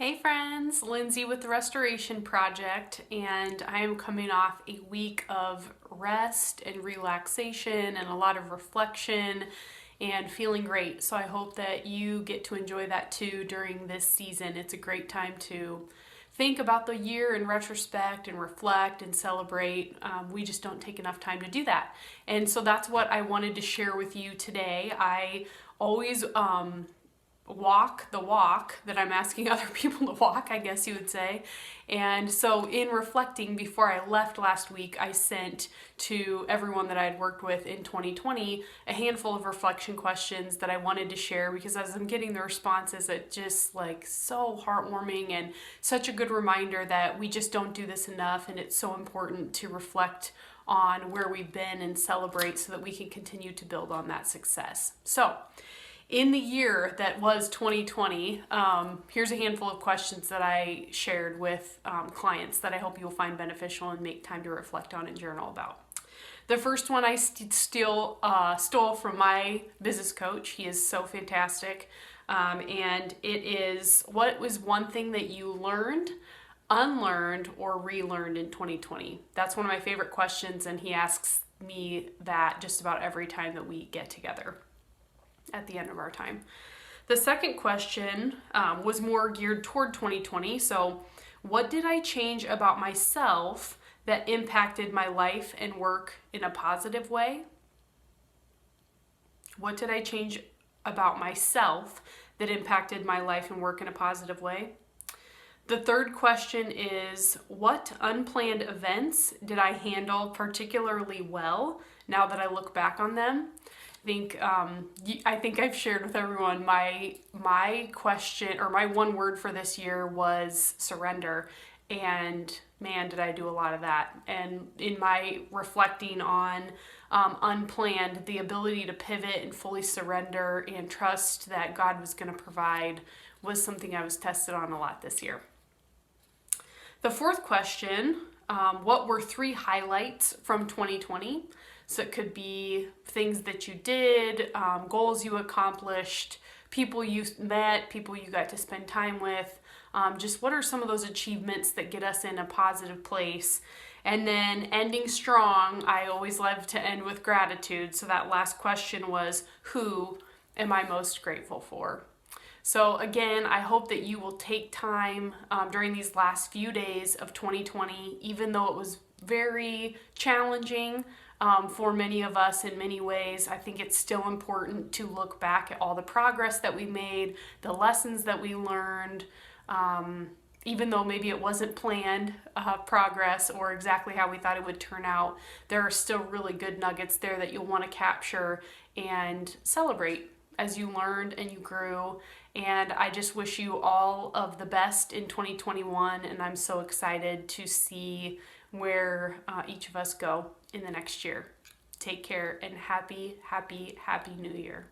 Hey friends, Lindsay with the Restoration Project, and I am coming off a week of rest and relaxation and a lot of reflection and feeling great. So I hope that you get to enjoy that too during this season. It's a great time to think about the year in retrospect and reflect and celebrate. We just don't take enough time to do that. And so that's what I wanted to share with you today. I always walk the walk that I'm asking other people to walk, I guess you would say. And so in reflecting, before I left last week, I sent to everyone that I had worked with in 2020 a handful of reflection questions that I wanted to share, because as I'm getting the responses, it's just like so heartwarming and such a good reminder that we just don't do this enough, and it's so important to reflect on where we've been and celebrate so that we can continue to build on that success. So in the year that was 2020, here's a handful of questions that I shared with clients that I hope you'll find beneficial and make time to reflect on and journal about. The first one I stole from my business coach. He is so fantastic. And it is, what was one thing that you learned, unlearned, or relearned in 2020? That's one of my favorite questions, and he asks me that just about every time that we get together at the end of our time. The second question was more geared toward 2020. So, what did I change about myself that impacted my life and work in a positive way? What did I change about myself that impacted my life and work in a positive way? The third question is, what unplanned events did I handle particularly well now that I look back on them? I think I've shared with everyone my question, or my one word for this year was surrender, and man, did I do a lot of that. And in my reflecting on unplanned, the ability to pivot and fully surrender and trust that God was going to provide was something I was tested on a lot this year. The fourth question, what were 3 highlights from 2020? So it could be things that you did, goals you accomplished, people you met, people you got to spend time with. Just what are some of those achievements that get us in a positive place? And then ending strong, I always love to end with gratitude. So that last question was, who am I most grateful for? So again, I hope that you will take time during these last few days of 2020, even though it was very challenging for many of us in many ways. I think it's still important to look back at all the progress that we made, the lessons that we learned, even though maybe it wasn't planned progress or exactly how we thought it would turn out. There are still really good nuggets there that you'll want to capture and celebrate as you learned and you grew. And I just wish you all of the best in 2021, and I'm so excited to see where each of us go in the next year. Take care, and happy New Year.